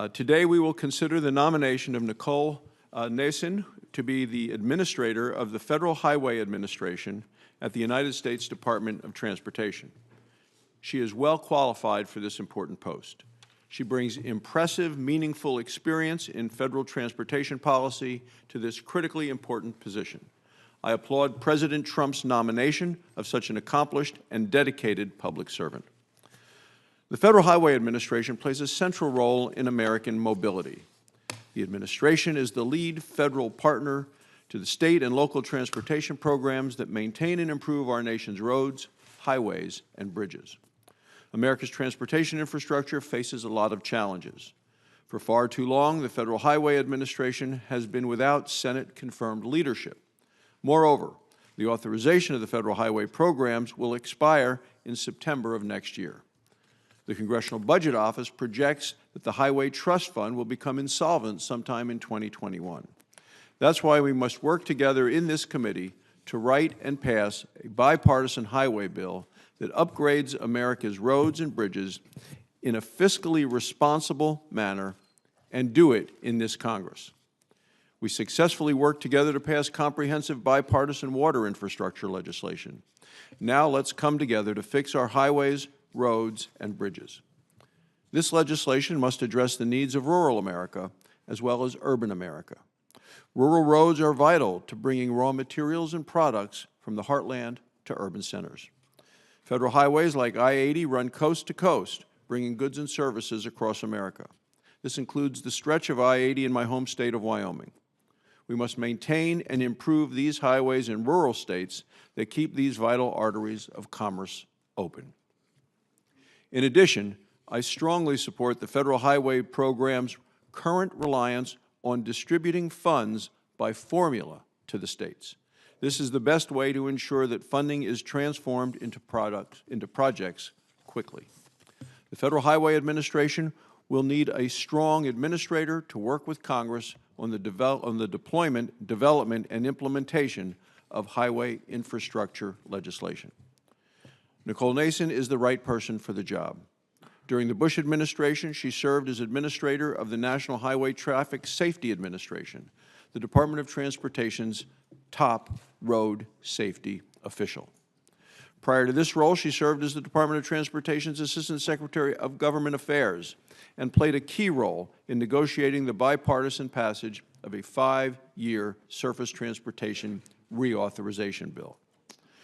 Today we will consider the nomination of Nicole Nason to be the Administrator of the Federal Highway Administration at the United States Department of Transportation. She is well qualified for this important post. She brings impressive, meaningful experience in federal transportation policy to this critically important position. I applaud President Trump's nomination of such an accomplished and dedicated public servant. The Federal Highway Administration plays a central role in American mobility. The administration is the lead federal partner to the state and local transportation programs that maintain and improve our nation's roads, highways, and bridges. America's transportation infrastructure faces a lot of challenges. For far too long, the Federal Highway Administration has been without Senate-confirmed leadership. Moreover, the authorization of the federal highway programs will expire in September of next year. The Congressional Budget Office projects that the Highway Trust Fund will become insolvent sometime in 2021. That's why we must work together in this committee to write and pass a bipartisan highway bill that upgrades America's roads and bridges in a fiscally responsible manner, and do it in this Congress. We successfully worked together to pass comprehensive bipartisan water infrastructure legislation. Now let's come together to fix our highways, roads, and bridges. This legislation must address the needs of rural America as well as urban America. Rural roads are vital to bringing raw materials and products from the heartland to urban centers. Federal highways like I-80 run coast to coast, bringing goods and services across America. This includes the stretch of I-80 in my home state of Wyoming. We must maintain and improve these highways in rural states that keep these vital arteries of commerce open. In addition, I strongly support the Federal Highway Program's current reliance on distributing funds by formula to the states. This is the best way to ensure that funding is transformed into projects quickly. The Federal Highway Administration will need a strong administrator to work with Congress on the deployment, development, and implementation of highway infrastructure legislation. Nicole Nason is the right person for the job. During the Bush administration, she served as administrator of the National Highway Traffic Safety Administration, the Department of Transportation's top road safety official. Prior to this role, she served as the Department of Transportation's Assistant Secretary of Government Affairs and played a key role in negotiating the bipartisan passage of a 5-year surface transportation reauthorization bill.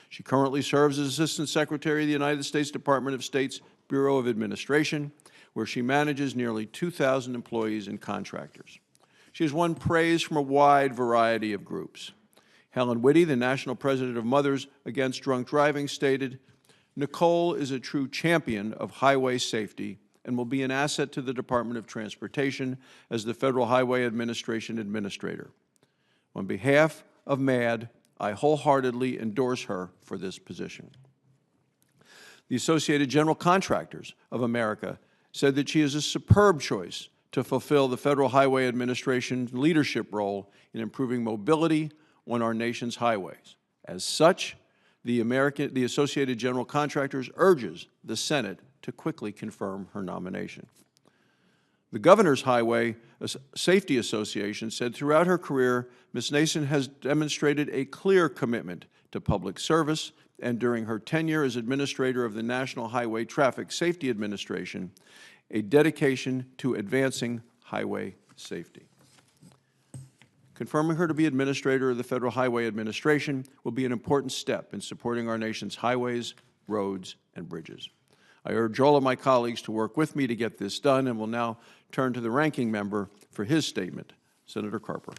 She currently serves as Assistant Secretary of the United States Department of State's Bureau of Administration, where she manages nearly 2,000 employees and contractors. She has won praise from a wide variety of groups. Helen Whitty, the National President of Mothers Against Drunk Driving, stated, "Nicole is a true champion of highway safety and will be an asset to the Department of Transportation as the Federal Highway Administration Administrator. On behalf of MAD, I wholeheartedly endorse her for this position." The Associated General Contractors of America said that she is a superb choice to fulfill the Federal Highway Administration's leadership role in improving mobility on our nation's highways. As such, the Associated General Contractors urges the Senate to quickly confirm her nomination. The Governor's Highway Safety Association said throughout her career, Ms. Nason has demonstrated a clear commitment to public service, and during her tenure as Administrator of the National Highway Traffic Safety Administration, a dedication to advancing highway safety. Confirming her to be Administrator of the Federal Highway Administration will be an important step in supporting our nation's highways, roads, and bridges. I urge all of my colleagues to work with me to get this done, and will now turn to the ranking member for his statement. Senator Carper.